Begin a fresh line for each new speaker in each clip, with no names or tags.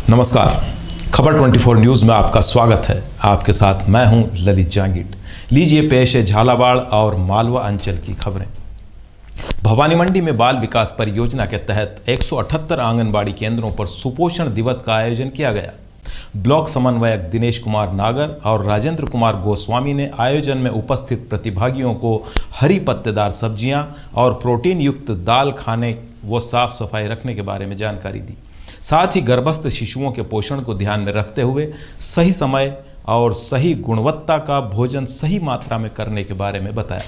नमस्कार, खबर 24 न्यूज़ में आपका स्वागत है। आपके साथ मैं हूं ललित जांगीट। लीजिए पेश है झालावाड़ और मालवा अंचल की खबरें। भवानी मंडी में बाल विकास परियोजना के तहत 178 आंगनबाड़ी केंद्रों पर सुपोषण दिवस का आयोजन किया गया। ब्लॉक समन्वयक दिनेश कुमार नागर और राजेंद्र कुमार गोस्वामी ने आयोजन में उपस्थित प्रतिभागियों को हरी पत्तेदार सब्जियां और प्रोटीन युक्त दाल खाने व साफ सफाई रखने के बारे में जानकारी दी। साथ ही गर्भस्थ शिशुओं के पोषण को ध्यान में रखते हुए सही समय और सही गुणवत्ता का भोजन सही मात्रा में करने के बारे में बताया।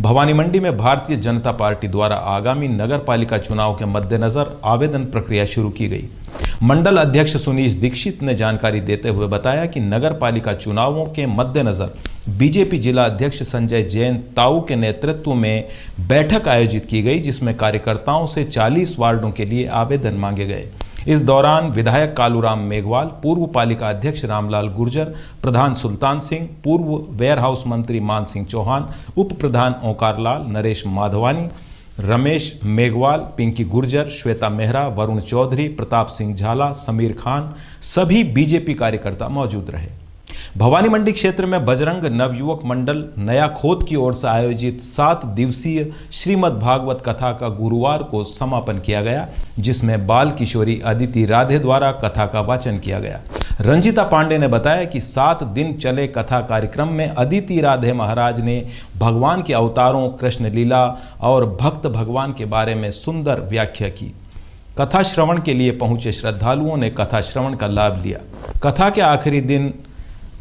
भवानी मंडी में भारतीय जनता पार्टी द्वारा आगामी नगर पालिका चुनाव के मद्देनजर आवेदन प्रक्रिया शुरू की गई। मंडल अध्यक्ष सुनीश दीक्षित ने जानकारी देते हुए बताया कि नगर पालिका चुनावों के मद्देनजर बीजेपी जिला अध्यक्ष संजय जैन ताऊ के नेतृत्व में बैठक आयोजित की गई, जिसमें कार्यकर्ताओं से 40 वार्डों के लिए आवेदन मांगे गए। इस दौरान विधायक कालूराम मेघवाल, पूर्व पालिका अध्यक्ष रामलाल गुर्जर, प्रधान सुल्तान सिंह, पूर्व वेयर हाउस मंत्री मान सिंह चौहान, उप प्रधान ओंकार लाल, नरेश माधवानी, रमेश मेघवाल, पिंकी गुर्जर, श्वेता मेहरा, वरुण चौधरी, प्रताप सिंह झाला, समीर खान सभी बीजेपी कार्यकर्ता मौजूद रहे। भवानी मंडी क्षेत्र में बजरंग नवयुवक मंडल नया खोद की ओर से आयोजित 7 दिवसीय श्रीमद् भागवत कथा का गुरुवार को समापन किया गया, जिसमें बाल किशोरी अदिति राधे द्वारा कथा का वाचन किया गया। रंजिता पांडे ने बताया कि 7 दिन चले कथा कार्यक्रम में अदिति राधे महाराज ने भगवान के अवतारों, कृष्ण लीला और भक्त भगवान के बारे में सुंदर व्याख्या की। कथा श्रवण के लिए पहुंचे श्रद्धालुओं ने कथा श्रवण का लाभ लिया। कथा के आखिरी दिन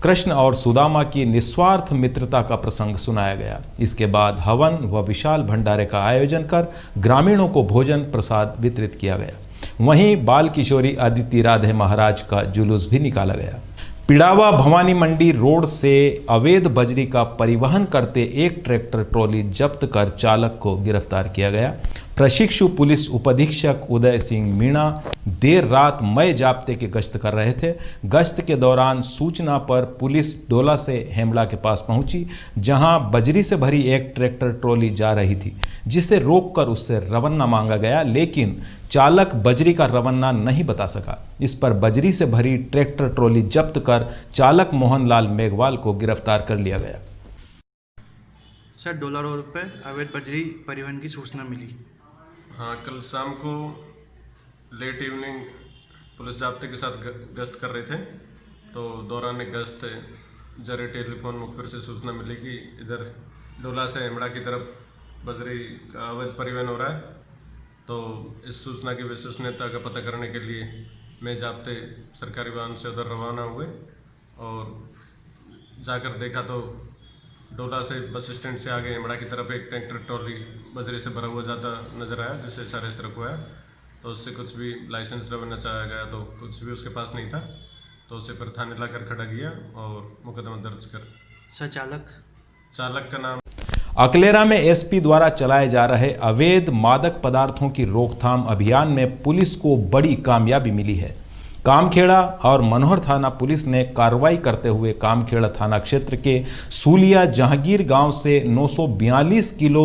कृष्ण और सुदामा की निस्वार्थ मित्रता का प्रसंग सुनाया गया। इसके बाद हवन व विशाल भंडारे का आयोजन कर ग्रामीणों को भोजन प्रसाद वितरित किया गया। वहीं बाल किशोरी अदिति राधे महाराज का जुलूस भी निकाला गया। पिड़ावा भवानी मंडी रोड से अवैध बजरी का परिवहन करते एक ट्रैक्टर ट्रॉली जब्त कर चालक को गिरफ्तार किया गया। प्रशिक्षु पुलिस उपअधीक्षक उदय सिंह मीणा देर रात मई जाब्ते के गश्त कर रहे थे। गश्त के दौरान सूचना पर पुलिस डोला से हेमला के पास पहुंची, जहां बजरी से भरी एक ट्रैक्टर ट्रॉली जा रही थी, जिसे रोककर उससे रवन्ना मांगा गया, लेकिन चालक बजरी का रवन्ना नहीं बता सका। इस पर बजरी से भरी ट्रैक्टर ट्रॉली जब्त कर चालक मोहनलाल मेघवाल को गिरफ्तार कर लिया गया।
सर, डोला रोड पर अवैध बजरी परिवहन की सूचना मिली।
हाँ, कल शाम को लेट इवनिंग पुलिस जाब्ते के साथ गश्त कर रहे थे, तो दौरान गश्त जरिए टेलीफोन मुखबिर से सूचना मिली कि इधर डोला से हेमड़ा की तरफ बजरी का अवैध परिवहन हो रहा है। तो इस सूचना की विश्वसनीयता का पता करने के लिए मैं जाब्ते सरकारी वाहन से उधर रवाना हुए और जाकर देखा तो डोला से बस स्टैंड से आगे हेमड़ा की तरफ एक ट्रैक्टर ट्रॉली बजरी से भरा हुआ जाता नजर आया, जिससे इशारे से रुकवाया। तो उससे कुछ भी लाइसेंस रवन्ना चाहा गया, तो कुछ भी उसके पास नहीं था, तो उसे फिर थाने लाकर खड़ा किया और मुकदमा दर्ज कर।
सर,
चालक का नाम
अकलेरा में एसपी द्वारा चलाए जा रहे अवैध मादक पदार्थों की रोकथाम अभियान में पुलिस को बड़ी कामयाबी मिली है। कामखेड़ा और मनोहर थाना पुलिस ने कार्रवाई करते हुए कामखेड़ा थाना क्षेत्र के सूलिया जहांगीर गांव से 942 किलो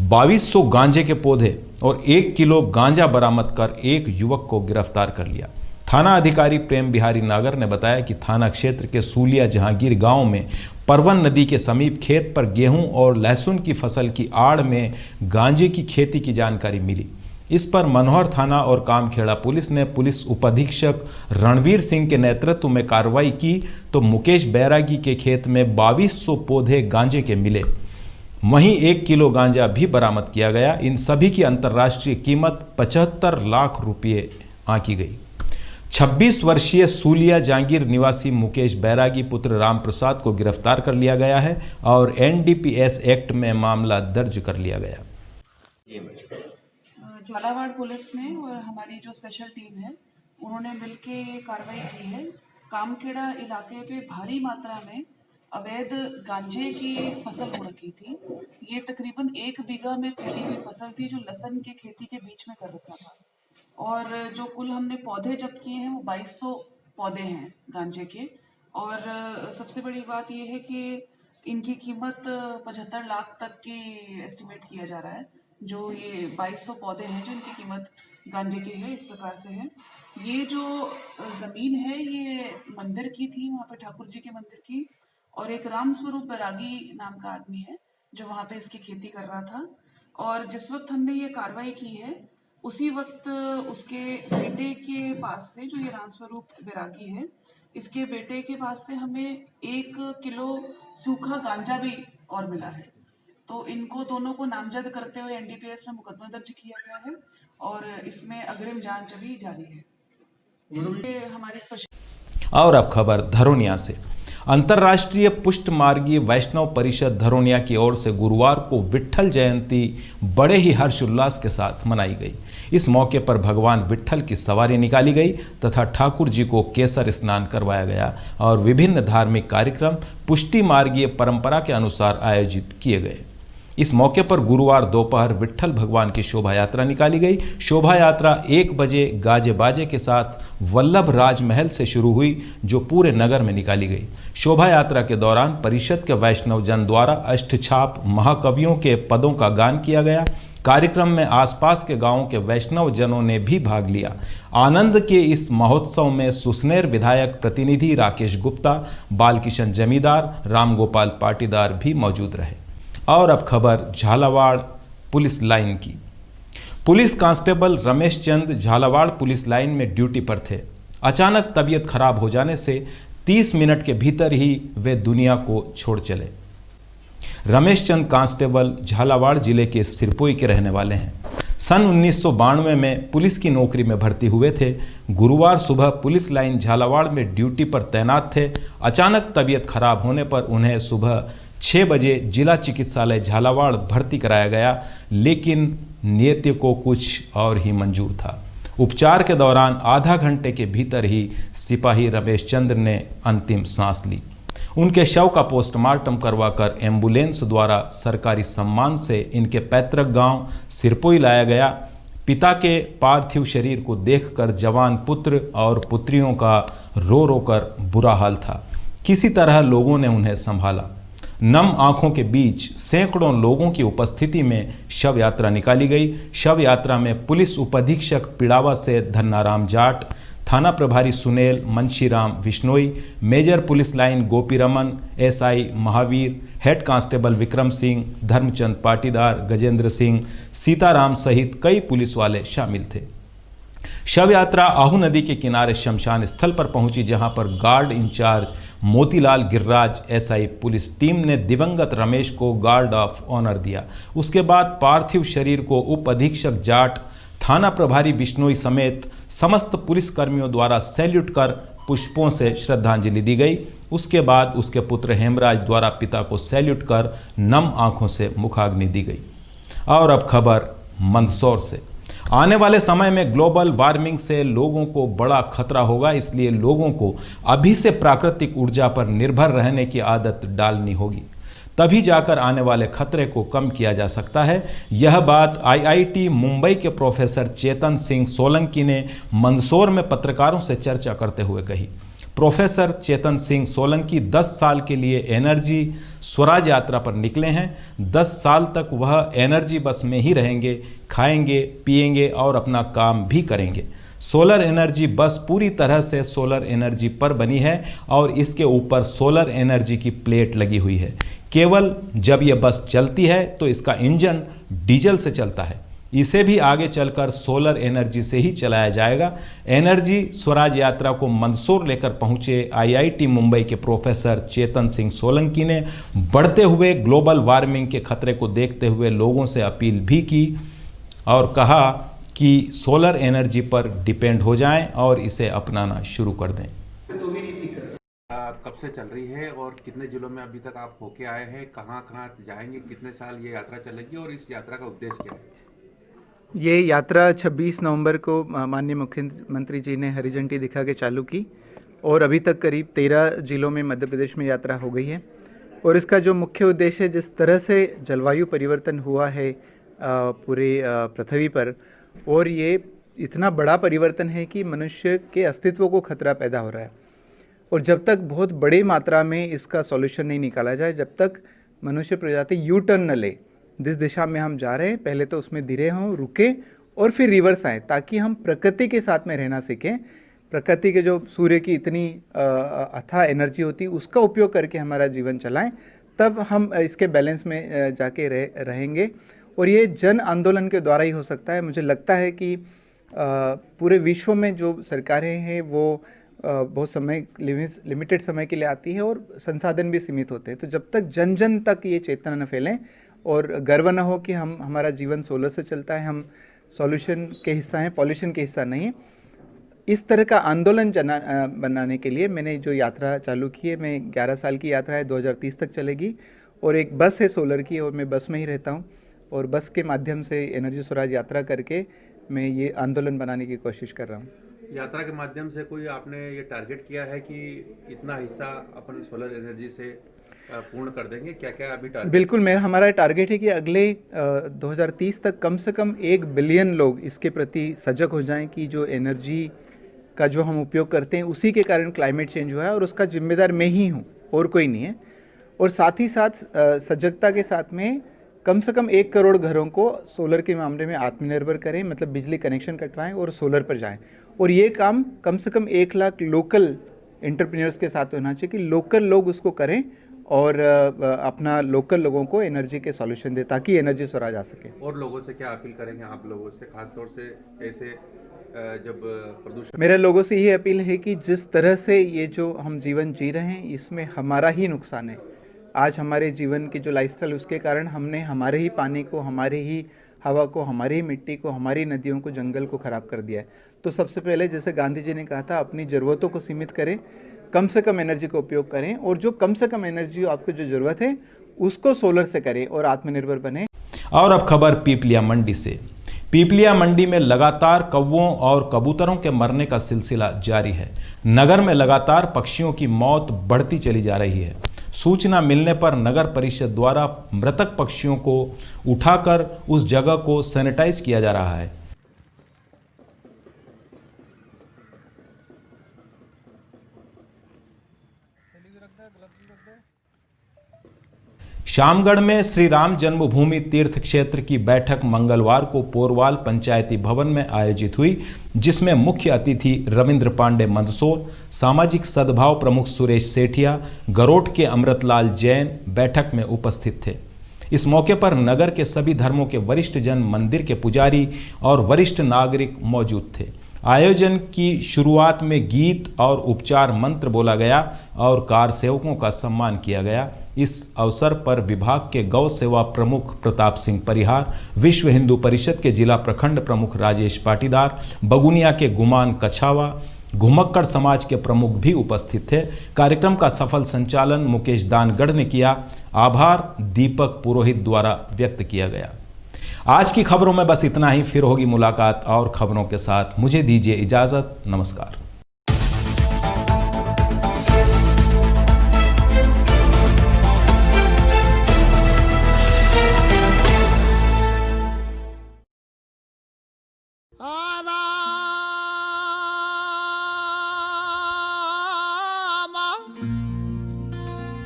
2200 गांजे के पौधे और 1 किलो गांजा बरामद कर एक युवक को गिरफ्तार कर लिया। थाना अधिकारी प्रेम बिहारी नागर ने बताया कि थाना क्षेत्र के सूलिया जहांगीर गांव में परवन नदी के समीप खेत पर गेहूं और लहसुन की फसल की आड़ में गांजे की खेती की जानकारी मिली। इस पर मनोहर थाना और कामखेड़ा पुलिस ने पुलिस उपाधीक्षक रणवीर सिंह के नेतृत्व में कार्रवाई की, तो मुकेश बैरागी के खेत में 2200 पौधे गांजे के मिले। वहीं 1 किलो गांजा भी बरामद किया गया। इन सभी की अंतर्राष्ट्रीय कीमत 75 लाख रुपये आंकी गई। 26 वर्षीय सूलिया जांगीर निवासी मुकेश बैरागी पुत्र राम प्रसाद को गिरफ्तार कर लिया गया है और NDPS एक्ट में मामला दर्ज कर लिया गया।
झालावाड़ पुलिस ने और हमारी जो स्पेशल टीम है, उन्होंने मिलके कार्रवाई की है। कामखेड़ा इलाके पे भारी मात्रा में अवैध गांजे की फसल हो रखी थी। ये तकरीबन 1 बीघा में फैली हुई फसल थी, जो लहसुन की खेती के बीच में कर रखा था। और जो कुल हमने पौधे जब्त किए हैं वो 2200 पौधे हैं गांजे के। और सबसे बड़ी बात ये है कि इनकी कीमत 75 लाख तक की एस्टिमेट किया जा रहा है। जो ये 2200 पौधे हैं, जो इनकी कीमत गांजे की है, इस प्रकार से है। ये जो ज़मीन है ये मंदिर की थी, वहाँ पे ठाकुर जी के मंदिर की, और एक राम स्वरूप बैरागी नाम का आदमी है जो वहाँ पे इसकी खेती कर रहा था। और जिस वक्त हमने ये कार्रवाई की है उसी वक्त उसके बेटे के पास से, जो ये राम स्वरूप बैरागी है, इसके बेटे के पास से हमें 1 किलो सूखा गांजा भी और मिला है। तो इनको दोनों को नामजद करते हुए एनडीपीएस में मुकदमा दर्ज किया गया है और इसमें अग्रिम जांच अभी जारी है। ये हमारी स्पेशल।
और अब खबर धरोनिया से। अंतर्राष्ट्रीय पुष्ट मार्गीय वैष्णव परिषद धरोनिया की ओर से गुरुवार को विट्ठल जयंती बड़े ही हर्षोल्लास के साथ मनाई गई। इस मौके पर भगवान विट्ठल की सवारी निकाली गई तथा ठाकुर जी को केसर स्नान करवाया गया और विभिन्न धार्मिक कार्यक्रम पुष्टि मार्गीय परंपरा के अनुसार आयोजित किए गए। इस मौके पर गुरुवार दोपहर विट्ठल भगवान की शोभा यात्रा निकाली गई। शोभा यात्रा 1 बजे गाजे बाजे के साथ वल्लभ राजमहल से शुरू हुई, जो पूरे नगर में निकाली गई। शोभा यात्रा के दौरान परिषद के वैष्णव जन द्वारा अष्टछाप महाकवियों के पदों का गान किया गया। कार्यक्रम में आसपास के गांवों के वैष्णव जनों ने भी भाग लिया। आनंद के इस महोत्सव में सुसनेर विधायक प्रतिनिधि राकेश गुप्ता, बालकिशन जमींदार, रामगोपाल पाटीदार भी मौजूद रहे। और अब खबर झालावाड़ पुलिस लाइन की। Police constable Ramesh Chand Jhalawar police line में ड्यूटी पर थे। अचानक तबीयत खराब हो जाने से 30 मिनट के भीतर ही वे दुनिया को छोड़ चले। रमेश चंद कांस्टेबल झालावाड़ जिले के सिरपोई के रहने वाले हैं। सन 1992 में पुलिस की नौकरी में भर्ती हुए थे। गुरुवार सुबह पुलिस लाइन झालावाड़ में ड्यूटी पर तैनात थे। अचानक तबीयत खराब होने पर उन्हें सुबह 6 बजे जिला चिकित्सालय झालावाड़ भर्ती कराया गया, लेकिन नियति को कुछ और ही मंजूर था। उपचार के दौरान आधा घंटे के भीतर ही सिपाही रमेश चंद्र ने अंतिम सांस ली। उनके शव का पोस्टमार्टम करवाकर एम्बुलेंस द्वारा सरकारी सम्मान से इनके पैतृक गांव सिरपोई लाया गया। पिता के पार्थिव शरीर को देखकर जवान पुत्र और पुत्रियों का रो रो कर बुरा हाल था। किसी तरह लोगों ने उन्हें संभाला। नम आंखों के बीच सैकड़ों लोगों की उपस्थिति में शव यात्रा निकाली गई। शव यात्रा में पुलिस उपाधीक्षक पिड़ावा से धन्नाराम जाट, थाना प्रभारी Sunel Manshiram Vishnoi, major police line Gopi Raman, SI Mahavir, head constable Vikram Singh, Dharmchand Patidar, Gajendra Singh, Sitaram सहित कई पुलिस वाले शामिल थे। शव यात्रा आहू नदी के किनारे शमशान स्थल पर पहुंची, जहां पर guard incharge Motilal Girraj SI police team ने दिवंगत रमेश को गार्ड ऑफ ऑनर दिया। उसके बाद पार्थिव शरीर को उप अधीक्षक जाट, थाना प्रभारी बिश्नोई समेत समस्त पुलिस कर्मियों द्वारा सैल्यूट कर पुष्पों से श्रद्धांजलि दी गई। उसके बाद उसके पुत्र हेमराज द्वारा पिता को सैल्यूट कर नम आंखों से मुखाग्नि दी गई। और अब खबर मंदसौर से। आने वाले समय में ग्लोबल वार्मिंग से लोगों को बड़ा खतरा होगा, इसलिए लोगों को अभी से प्राकृतिक ऊर्जा पर निर्भर रहने की आदत डालनी होगी, तभी जाकर आने वाले खतरे को कम किया जा सकता है। यह बात आईआईटी मुंबई के प्रोफेसर चेतन सिंह सोलंकी ने मंदसौर में पत्रकारों से चर्चा करते हुए कही। प्रोफेसर चेतन सिंह सोलंकी 10 साल के लिए एनर्जी स्वराज यात्रा पर निकले हैं। 10 साल तक वह एनर्जी बस में ही रहेंगे, खाएंगे, पिएंगे और अपना काम भी करेंगे। सोलर एनर्जी बस पूरी तरह से सोलर एनर्जी पर बनी है और इसके ऊपर सोलर एनर्जी की प्लेट लगी हुई है। केवल जब यह बस चलती है तो इसका इंजन डीजल से चलता है। इसे भी आगे चलकर सोलर एनर्जी से ही चलाया जाएगा। एनर्जी स्वराज यात्रा को मंदसौर लेकर पहुंचे आईआईटी मुंबई के प्रोफेसर चेतन सिंह सोलंकी ने बढ़ते हुए ग्लोबल वार्मिंग के खतरे को देखते हुए लोगों से अपील भी की और कहा कि सोलर एनर्जी पर डिपेंड हो जाएं और इसे अपनाना शुरू कर दें।
कब से चल रही है और कितने जिलों में अभी तक आप होके आए हैं, कहाँ कहाँ जाएंगे, कितने साल ये यात्रा चलेगी और इस यात्रा का उद्देश्य क्या है?
ये यात्रा 26 नवंबर को माननीय मुख्यमंत्री जी ने हरी झंडी दिखा के चालू की और अभी तक करीब 13 जिलों में मध्य प्रदेश में यात्रा हो गई है। और इसका जो मुख्य उद्देश्य, जिस तरह से जलवायु परिवर्तन हुआ है पूरे पृथ्वी पर, और ये इतना बड़ा परिवर्तन है कि मनुष्य के अस्तित्व को खतरा पैदा हो रहा है। और जब तक बहुत बड़ी मात्रा में इसका सॉल्यूशन नहीं निकाला जाए, जब तक मनुष्य प्रजाति यू टर्न न ले, जिस दिशा में हम जा रहे हैं पहले तो उसमें धीरे हों, रुके और फिर रिवर्स आए, ताकि हम प्रकृति के साथ में रहना सीखें। प्रकृति के जो सूर्य की इतनी अथाह एनर्जी होती है उसका उपयोग करके हमारा जीवन चलाएं, तब हम इसके बैलेंस में जाके रहेंगे। और ये जन आंदोलन के द्वारा ही हो सकता है। मुझे लगता है कि पूरे विश्व में जो सरकारें हैं वो बहुत लिमिटेड समय के लिए आती है और संसाधन भी सीमित होते हैं। तो जब तक जन जन तक ये चेतना न फैलें और गर्व न हो कि हमारा जीवन सोलर से चलता है, हम सॉल्यूशन के हिस्सा हैं, पॉल्यूशन के हिस्सा नहीं है, इस तरह का आंदोलन बनाने के लिए मैंने जो यात्रा चालू की है, मैं 11 साल की यात्रा है, 2030 तक चलेगी। और एक बस है सोलर की और मैं बस में ही रहता हूँ और बस के माध्यम से एनर्जी स्वराज यात्रा करके मैं ये आंदोलन बनाने की कोशिश कर रहा हूँ।
यात्रा के माध्यम से कोई आपने ये टारगेट किया है कि इतना हिस्सा अपन सोलर एनर्जी से पूर्ण कर देंगे? क्या क्या अभी टारगेट?
बिल्कुल, हमारा टारगेट है कि अगले 2030 तक कम से कम 1 बिलियन लोग इसके प्रति सजग हो जाएं कि जो एनर्जी का जो हम उपयोग करते हैं उसी के कारण क्लाइमेट चेंज हुआ है और उसका जिम्मेदार मैं ही हूँ और कोई नहीं है। और साथ ही साथ सजगता के साथ में कम से कम 1 करोड़ घरों को सोलर के मामले में आत्मनिर्भर करें, मतलब बिजली कनेक्शन कटवाएं और सोलर पर जाएं। और ये काम कम से कम 1 लाख लोकल एंटरप्रेन्योर्स के साथ होना चाहिए कि लोकल लोग उसको करें और अपना लोकल लोगों को एनर्जी के सॉल्यूशन दे ताकि एनर्जी स्वराज आ सके।
और लोगों से क्या अपील करेंगे आप लोगों से, खासतौर से ऐसे जब प्रदूषण?
मेरे लोगों से ये अपील है कि जिस तरह से ये जो हम जीवन जी रहे हैं इसमें हमारा ही नुकसान है। आज हमारे जीवन की जो लाइफस्टाइल उसके कारण हमने हमारे ही पानी को, हमारे ही हवा को, हमारी ही मिट्टी को, हमारी नदियों को, जंगल को ख़राब कर दिया है। तो सबसे पहले जैसे गांधी जी ने कहा था, अपनी ज़रूरतों को सीमित करें, कम से कम एनर्जी का उपयोग करें और जो कम से कम एनर्जी आपको जो ज़रूरत है उसको सोलर से करें और आत्मनिर्भर बने।
और अब खबर पीपलिया मंडी से। पीपलिया मंडी में लगातार कौवों और कबूतरों के मरने का सिलसिला जारी है। नगर में लगातार पक्षियों की मौत बढ़ती चली जा रही है। सूचना मिलने पर नगर परिषद द्वारा मृतक पक्षियों को उठाकर उस जगह को सैनिटाइज किया जा रहा है। शामगढ़ में श्री राम जन्मभूमि तीर्थ क्षेत्र की बैठक मंगलवार को पोरवाल पंचायती भवन में आयोजित हुई, जिसमें मुख्य अतिथि रविंद्र पांडे मंदसौर, सामाजिक सद्भाव प्रमुख सुरेश सेठिया, गरोट के अमृतलाल जैन बैठक में उपस्थित थे। इस मौके पर नगर के सभी धर्मों के वरिष्ठ जन, मंदिर के पुजारी और वरिष्ठ नागरिक मौजूद थे। आयोजन की शुरुआत में गीत और उपचार मंत्र बोला गया और कार सेवकों का सम्मान किया गया। इस अवसर पर विभाग के गौ सेवा प्रमुख प्रताप सिंह परिहार, विश्व हिंदू परिषद के जिला प्रखंड प्रमुख राजेश पाटीदार, बगुनिया के गुमान कछावा, घुमक्कड़ समाज के प्रमुख भी उपस्थित थे। कार्यक्रम का सफल संचालन मुकेश दानगढ़ ने किया। आभार दीपक पुरोहित द्वारा व्यक्त किया गया। आज की खबरों में बस इतना ही। फिर होगी मुलाकात और खबरों के साथ। मुझे दीजिए इजाजत। नमस्कार।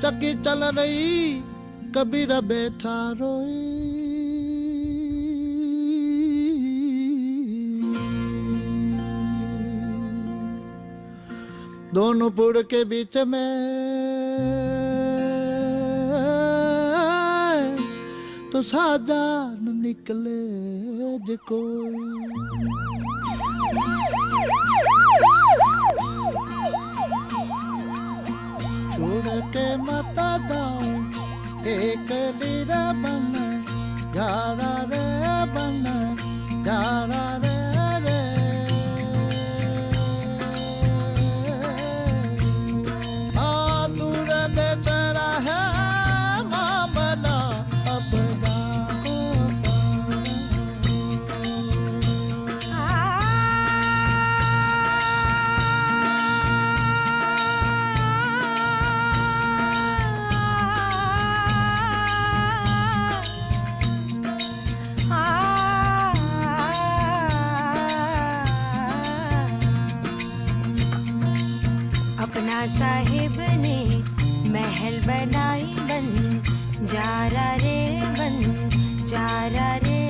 चक्की चल रही कबीर बैठा रोई, दोनों पुड़ के बीच में तो साजान निकले जो कोई, छोड़ के मता दाऊं एक लीरा बन यारा रे बन यारा रे रे, दूर देश रहे मामला अब
अपना साहिब ने महल बनाई बन जारा रे बन जारा रे,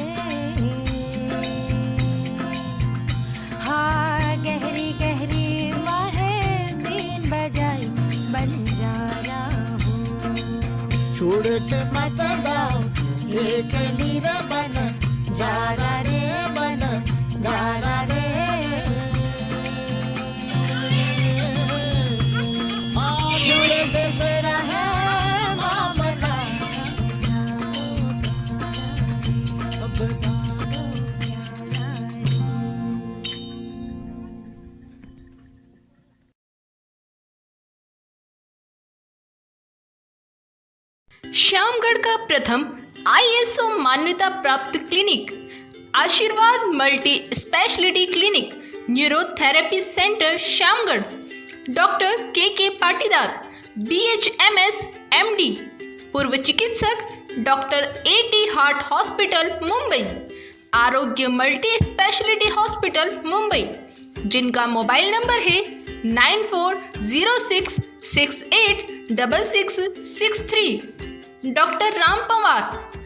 छोड़ के मत जाओ एक लीरा बन
जारा रे
बन जारा रे जुड़े देश रहे मामला अब
श्यामगढ़ का प्रथम ISO मान्यता प्राप्त क्लिनिक आशीर्वाद multi speciality clinic neurotherapy centre Shyamgarh doctor के पाटीदार BHMS MD पूर्व चिकित्सक doctor AT heart hospital Mumbai आरोग्य मल्टी स्पेशलिटी हॉस्पिटल मुंबई जिनका मोबाइल नंबर है 9406686663 डॉक्टर राम पवार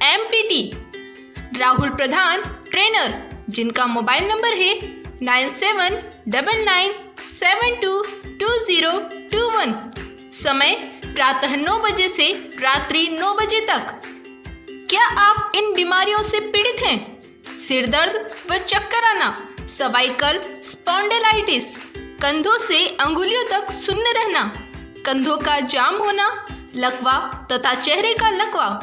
MPT राहुल प्रधान ट्रेनर जिनका मोबाइल नंबर है 9799722021 समय प्रातः 9 बजे से रात्रि 9 बजे तक। क्या आप इन बीमारियों से पीड़ित हैं? सिर दर्द व चक्कर आना, सर्वाइकल स्पॉन्डिलाइटिस, कंधों से अंगुलियों तक शून्य रहना, कंधों का जाम होना, लकवा तथा चेहरे का लकवा,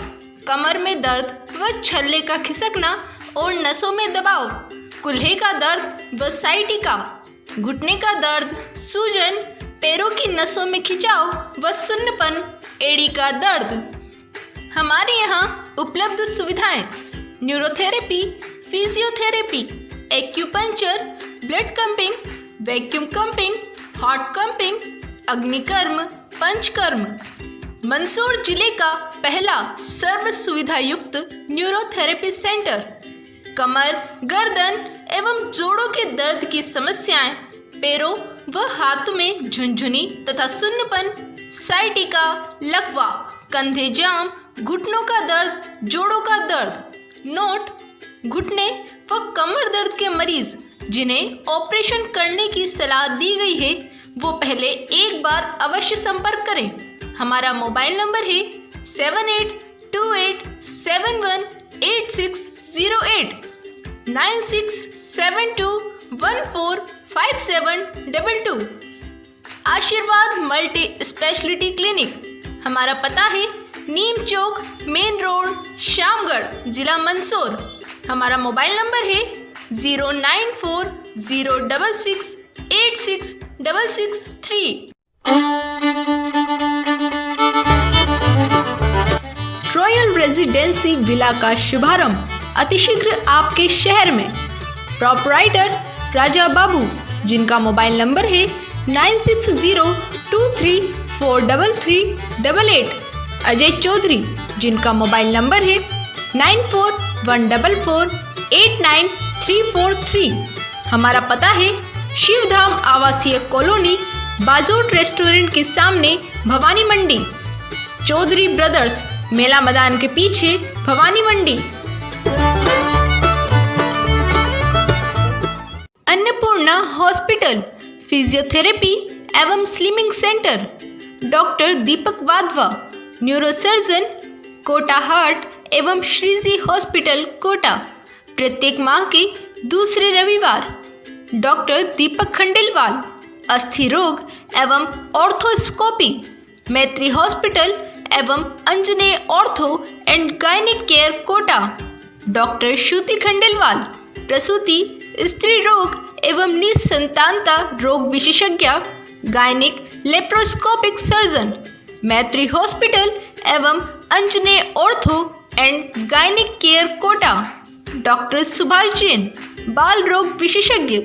कमर में दर्द व छल्ले का खिसकना और नसों में दबाव, कुल्हे का दर्द व साइटिका, घुटने का दर्द, सूजन, पैरों की नसों में खिंचाव व सुन्नपन, एड़ी का दर्द। हमारे यहाँ उपलब्ध सुविधाएं neurotherapy, physiotherapy, acupuncture, blood cupping, vacuum cupping, hot cupping, अग्निकर्म, पंचकर्म। मंदसौर जिले का पहला सर्व सुविधा युक्त न्यूरोथेरेपी सेंटर। कमर, गर्दन एवं जोड़ों के दर्द की समस्याएं, पैरों व हाथों में झुनझुनी तथा सुन्नपन, साइटिका, लकवा, कंधे जाम, घुटनों का दर्द, जोड़ों का दर्द। नोट: घुटने व कमर दर्द के मरीज जिन्हें ऑपरेशन करने की सलाह दी गई है वो पहले एक बार अवश्य संपर्क करें। हमारा मोबाइल नंबर है 7828718608 9672145722। आशीर्वाद मल्टी स्पेशलिटी क्लिनिक। हमारा पता है नीम चौक, मेन रोड, श्यामगढ़, जिला मंदसौर। हमारा मोबाइल नंबर है 09406686663। रॉयल रेजिडेंसी विला का शुभारंभ अतिशीघ्र आपके शहर में। प्रोपराइटर राजा बाबू जिनका मोबाइल नंबर है 9602343388। अजय चौधरी जिनका मोबाइल नंबर है 9414489343। हमारा पता है शिवधाम आवासीय कॉलोनी, बाजोट रेस्टोरेंट के सामने, भवानी मंडी। चौधरी ब्रदर्स, मेला मैदान के पीछे, भवानी मंडी। अन्नपूर्णा हॉस्पिटल, फिजियोथेरेपी एवं स्लिमिंग सेंटर। डॉक्टर दीपक वाधवा, न्यूरोसर्जन, कोटा हार्ट एवं श्रीजी हॉस्पिटल, कोटा। प्रत्येक माह के दूसरे रविवार। डॉक्टर दीपक खंडेलवाल, अस्थि रोग एवं ऑर्थोस्कोपी, मैत्री हॉस्पिटल एवं Anjaneya ortho and gynaec care, Kota. Doctor Shruti Khandelwal, प्रसूति, स्त्री रोग एवं निसंतानता रोग विशेषज्ञ, gynaec laparoscopic surgeon, Maitri hospital एवं Anjaneya ortho and gynaec care, Kota. Doctor Subhash Jain, बाल रोग विशेषज्ञ।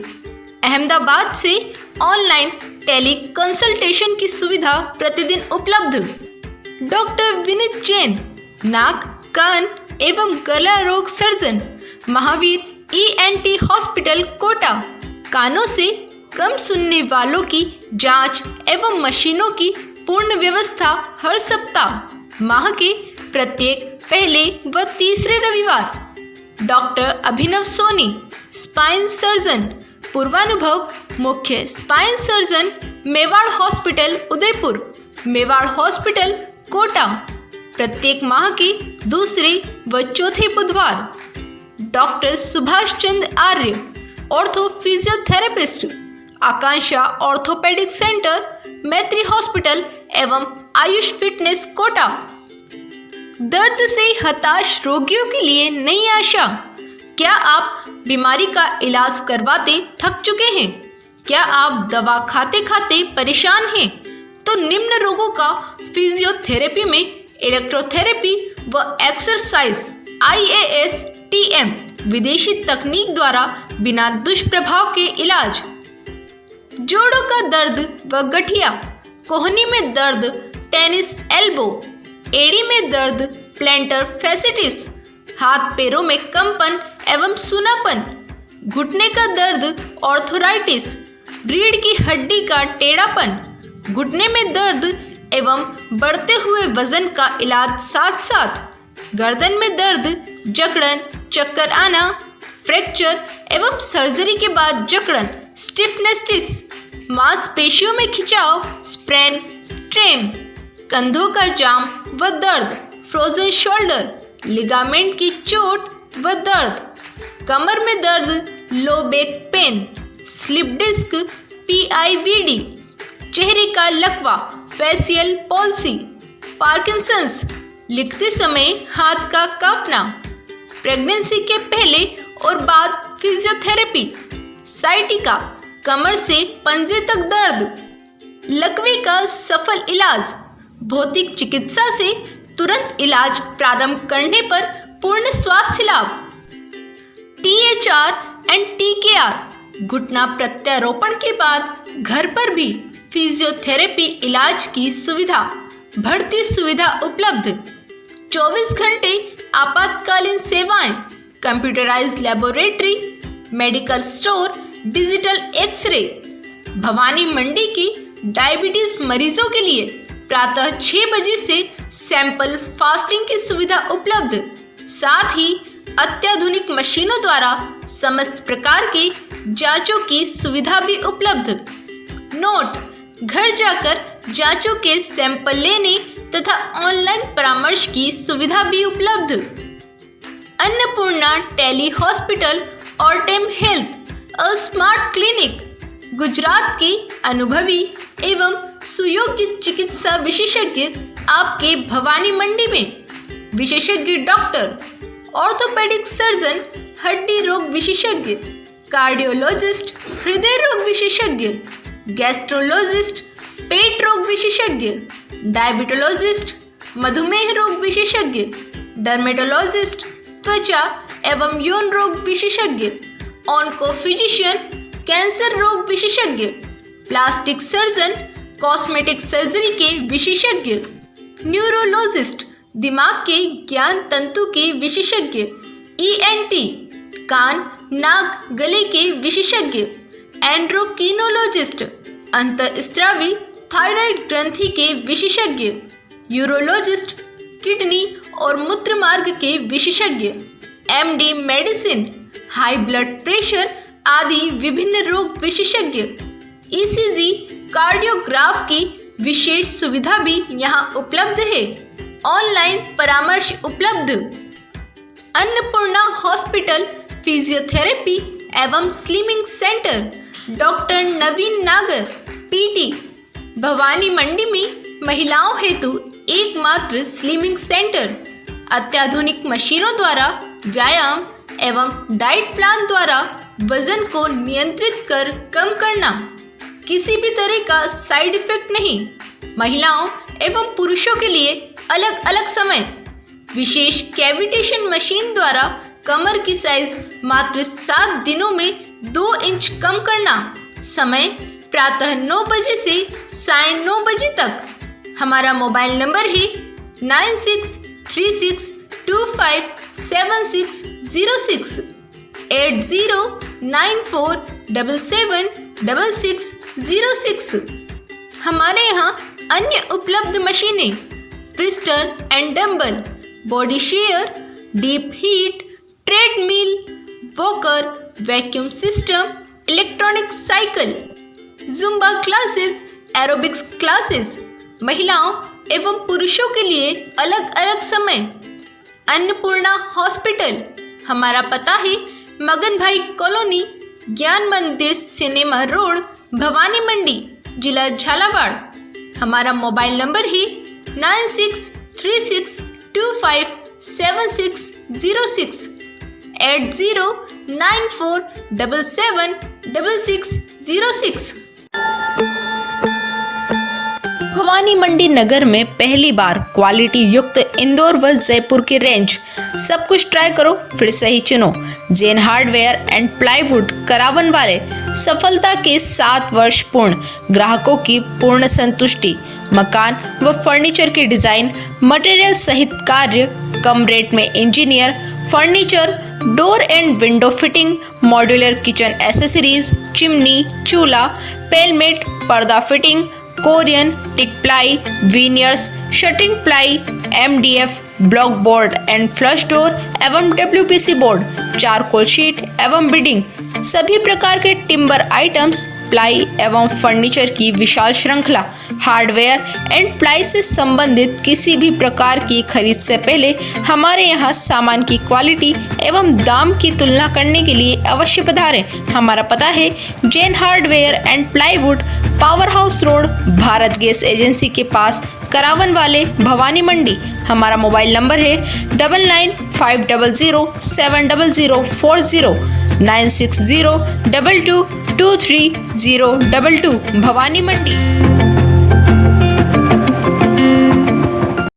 अहमदाबाद से ऑनलाइन टेली कंसल्टेशन की सुविधा प्रतिदिन उपलब्ध। डॉक्टर विनीत जैन, नाक, कान एवं गला रोग surgeon, Mahavir ENT hospital, Kota. कानों से कम सुनने वालों की जांच एवं मशीनों की पूर्ण व्यवस्था हर सप्ताह, माह के प्रत्येक पहले व तीसरे रविवार। Doctor Abhinav Soni, spine surgeon, पूर्वानुभव, मुख्य spine surgeon, Mewar hospital, Udaipur, Mewar hospital, Kota. प्रत्येक माह के दूसरे व चौथे बुधवार। Doctor Subhash Chandra Arya, ortho physiotherapist, Akanksha orthopaedic centre, Maitri hospital एवं आयुष फिटनेस कोटा। दर्द से हताश रोगियों के लिए नई आशा। क्या आप बीमारी का इलाज करवाते थक चुके हैं? क्या आप दवा खाते खाते परेशान हैं? तो निम्न रोगों का फिजियोथेरेपी में इलेक्ट्रोथेरेपी व एक्सरसाइज IAS TM विदेशी तकनीक द्वारा बिना दुष्प्रभाव के इलाज। जोड़ों का दर्द व गठिया, कोहनी में दर्द, टेनिस एल्बो, एड़ी में दर्द, प्लैंटर फैसिटिस, हाथ पैरों में कंपन एवं सूनापन, घुटने का दर्द, ऑर्थोराइटिस, रीढ़ की हड्डी का टेढ़ापन, घुटने में दर्द एवं बढ़ते हुए वजन का इलाज, साथ साथ गर्दन में दर्द, जकड़न, चक्कर आना, फ्रैक्चर एवं सर्जरी के बाद जकड़न, स्टिफनेस, मांसपेशियों में खिंचाव, स्प्रेन, स्ट्रेन, कंधों का जाम व दर्द, फ्रोजन शोल्डर, लिगामेंट की चोट व दर्द, कमर में दर्द, low back pain, slip disc, PIVD, चेहरे का लकवा, फेशियल पॉल्सी, पार्किंसंस, लिखते समय हाथ का कांपना, प्रेगनेंसी के पहले और बाद फिजियोथेरेपी, साइटिका, कमर से पंजे तक दर्द, लकवे का सफल इलाज, भौतिक चिकित्सा से तुरंत इलाज प्रारंभ करने पर पूर्ण स्वास्थ्य लाभ, THR एंड TKR, घुटना प्रत्यारोपण के बाद घर पर भी फिजियोथेरेपी इलाज की सुविधा, भर्ती सुविधा उपलब्ध, 24 घंटे आपातकालीन सेवाएं, computerised laboratory, medical store, digital x-ray. Bhawani Mandi की डायबिटीज मरीजों के लिए प्रातः 6 बजे से सैंपल फास्टिंग की सुविधा उपलब्ध, साथ ही अत्याधुनिक मशीनों द्वारा समस्त प्रकार की जांचों की सुविधा भी उपलब्ध। नोट: घर जाकर जांचों के सैंपल लेने तथा ऑनलाइन परामर्श की सुविधा भी उपलब्ध। अन्नपूर्णा टेली हॉस्पिटल और टेम health, a smart clinic, Gujarat के अनुभवी एवं सुयोग्य चिकित्सा विशेषज्ञ आपके भवानी मंडी में। विशेषज्ञ डॉक्टर, ऑर्थोपेडिक सर्जन, हड्डी रोग विशेषज्ञ, कार्डियोलॉजिस्ट, हृदय रोग विशेषज्ञ, गैस्ट्रोलॉजिस्ट, पेट रोग विशेषज्ञ, डायबिटोलॉजिस्ट, मधुमेह रोग विशेषज्ञ, डर्मेटोलॉजिस्ट, त्वचा एवं यौन रोग विशेषज्ञ, ऑन्कोफिजिशियन, कैंसर रोग विशेषज्ञ, प्लास्टिक सर्जन, कॉस्मेटिक सर्जरी के विशेषज्ञ, न्यूरोलॉजिस्ट, दिमाग के ज्ञान तंतु के विशेषज्ञ, ENT, कान, नाक, गले के विशेषज्ञ, एंड्रोक्रिनोलॉजिस्ट, अंतःस्त्रावी थायराइड ग्रंथि के विशेषज्ञ, यूरोलॉजिस्ट, किडनी और मूत्र मार्ग के विशेषज्ञ, MD medicine, high blood pressure आदि विभिन्न रोग विशेषज्ञ, ECG, कार्डियोग्राफ की विशेष सुविधा भी यहाँ उपलब्ध है। ऑनलाइन परामर्श उपलब्ध। अन्नपूर्णा हॉस्पिटल, फिजियोथेरेपी एवं स्लिमिंग सेंटर, डॉक्टर नवीन नागर, PT, भवानी मंडी में महिलाओं हेतु एकमात्र स्लिमिंग सेंटर, अत्याधुनिक मशीनों द्वारा व्यायाम एवं डाइट प्लान द्वारा वजन को नियंत्रित कर कम करना, किसी भी तरह का साइड इफेक्ट नहीं। महिलाओं एवं पुरुषों के लिए अलग अलग समय, विशेष कैविटेशन मशीन द्वारा कमर की साइज मात्र 7 दिनों में 2 इंच कम करना। समय प्रातः 9 बजे से साय 9 बजे तक। हमारा मोबाइल नंबर है 9636257606 8094776606। हमारे यहाँ अन्य उपलब्ध मशीनें, twister and dumbbell, body share, deep heat, treadmill, walker, vacuum system, electronic cycle, Zumba classes, aerobics classes, महिलाओं एवं पुरुषों के लिए अलग अलग समय। अन्नपूर्णा हॉस्पिटल, हमारा पता है मगन भाई कॉलोनी, ज्ञान मंदिर सिनेमा रोड, भवानी मंडी, जिला झालावाड़। हमारा मोबाइल नंबर है 9636257606 8094776606। भवानी मंडी नगर में पहली बार क्वालिटी युक्त इंदौर व जयपुर की रेंज। सब कुछ ट्राई करो फिर सही चुनो। जैन हार्डवेयर एंड प्लाईवुड करावन वाले, सफलता के 7 वर्ष पूर्ण, ग्राहकों की पूर्ण संतुष्टि। मकान व फर्नीचर की डिजाइन, मटेरियल सहित कार्य, कम रेट में engineer, furniture, door and window fitting, modular kitchen accessories, chimney, चूल्हा, पेलमेट, पर्दा fitting, Corian, teak ply, veneers, shuttering ply, MDF, block board and flush door एवं WPC बोर्ड, चारकोल शीट एवं beading, सभी प्रकार के टिम्बर आइटम्स, प्लाई एवं furniture की विशाल श्रृंखला। हार्डवेयर एंड प्लाई से संबंधित किसी भी प्रकार की खरीद से पहले हमारे यहाँ सामान की क्वालिटी एवं दाम की तुलना करने के लिए अवश्य पधारें। हमारा पता है Jain hardware and plywood, power house road, Bharat gas agency के पास, करावन वाले, भवानी मंडी। हमारा मोबाइल नंबर है 9950070040 96022230022 भवानी मंडी।